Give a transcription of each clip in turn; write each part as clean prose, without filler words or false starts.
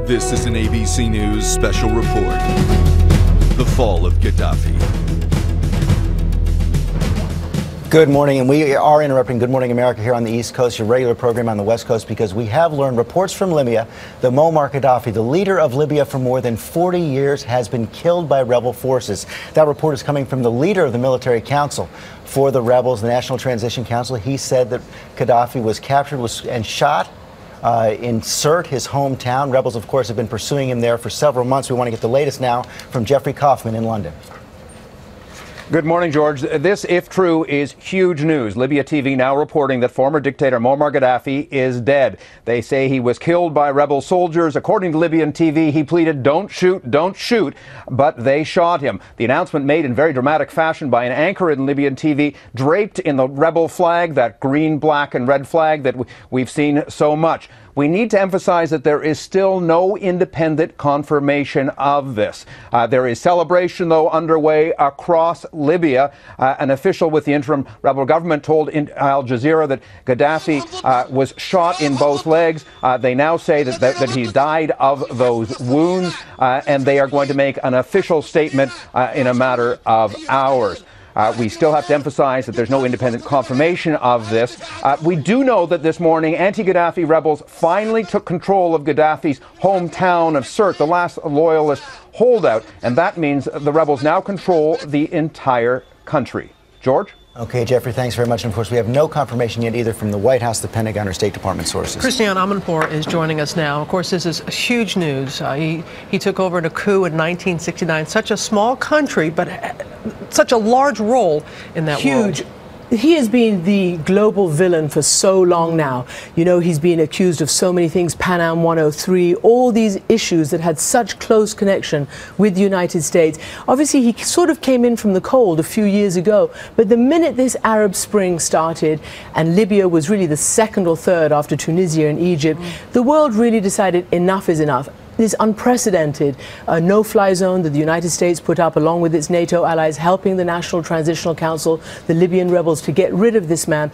This is an ABC News special report. The fall of Gaddafi. Good morning, and we are interrupting Good Morning America here on the East Coast, your regular program on the West Coast, because we have learned reports from Libya that Moammar Gadhafi, the leader of Libya for more than 40 years, has been killed by rebel forces. That report is coming from the leader of the military council for the rebels, the National Transition Council. He said that Gaddafi was captured and shot in Sirte, his hometown. Rebels, of course, have been pursuing him there for several months. We want to get the latest now from Jeffrey Kaufman in London. Good morning, George. This, if true, is huge news. Libya TV now reporting that former dictator Moammar Gadhafi is dead. They say he was killed by rebel soldiers. According to Libyan TV, he pleaded, "Don't shoot, don't shoot," but they shot him. The announcement made in very dramatic fashion by an anchor in Libyan TV, draped in the rebel flag, that green, black, and red flag that we've seen so much. We need to emphasize that there is still no independent confirmation of this. There is celebration, though, underway across Libya. An official with the interim rebel government told Al Jazeera that Gaddafi was shot in both legs. They now say that he died of those wounds, and they are going to make an official statement in a matter of hours. We still have to emphasize that there's no independent confirmation of this. We do know that this morning anti-Gaddafi rebels finally took control of Gaddafi's hometown of Sirte, the last loyalist holdout, and that means the rebels now control the entire country. George? Okay, Jeffrey, thanks very much. And of course, we have no confirmation yet either from the White House, the Pentagon, or State Department sources. Christiane Amanpour is joining us now. Of course, this is huge news. He took over in a coup in 1969. Such a small country, but such a large role in that world. Huge. He has been the global villain for so long now. You know, he's been accused of so many things, Pan Am 103, all these issues that had such close connection with the United States. Obviously, he sort of came in from the cold a few years ago, but the minute this Arab Spring started, and Libya was really the second or third after Tunisia and Egypt, the world really decided enough is enough. This unprecedented no-fly zone that the United States put up along with its NATO allies, helping the National Transitional Council, the Libyan rebels, to get rid of this man,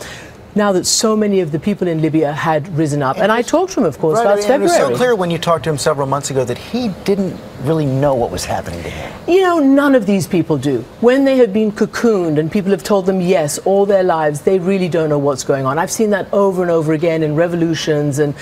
now that so many of the people in Libya had risen up. And I talked to him, of course, last February. It was so clear when you talked to him several months ago that he didn't really know what was happening to him. You know, none of these people do. When they have been cocooned and people have told them yes all their lives, they really don't know what's going on. I've seen that over and over again in revolutions and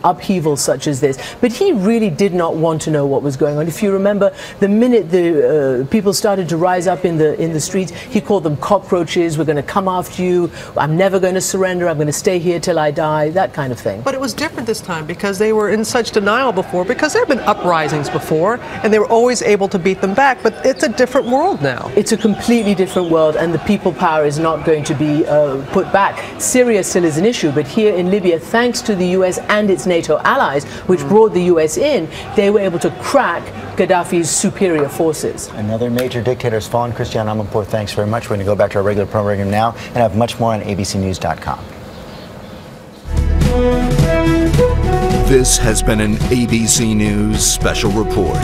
upheavals such as this. But he really did not want to know what was going on. If you remember, the minute the people started to rise up in the streets, he called them cockroaches. We're going to come after you. I'm never going to surrender. I'm going to stay here till I die. That kind of thing. But it was different this time because they were in such denial before, because there have been uprisings before, and they were always able to beat them back. But it's a different world now. It's a completely different world, and the people power is not going to be put back. Syria still is an issue, but here in Libya, thanks to the US and its NATO allies, which brought the US in, they were able to crack Gaddafi's superior forces. Another major dictator has fallen. Christiane Amanpour, thanks very much. We're going to go back to our regular program now and have much more on abcnews.com. This has been an ABC News special report.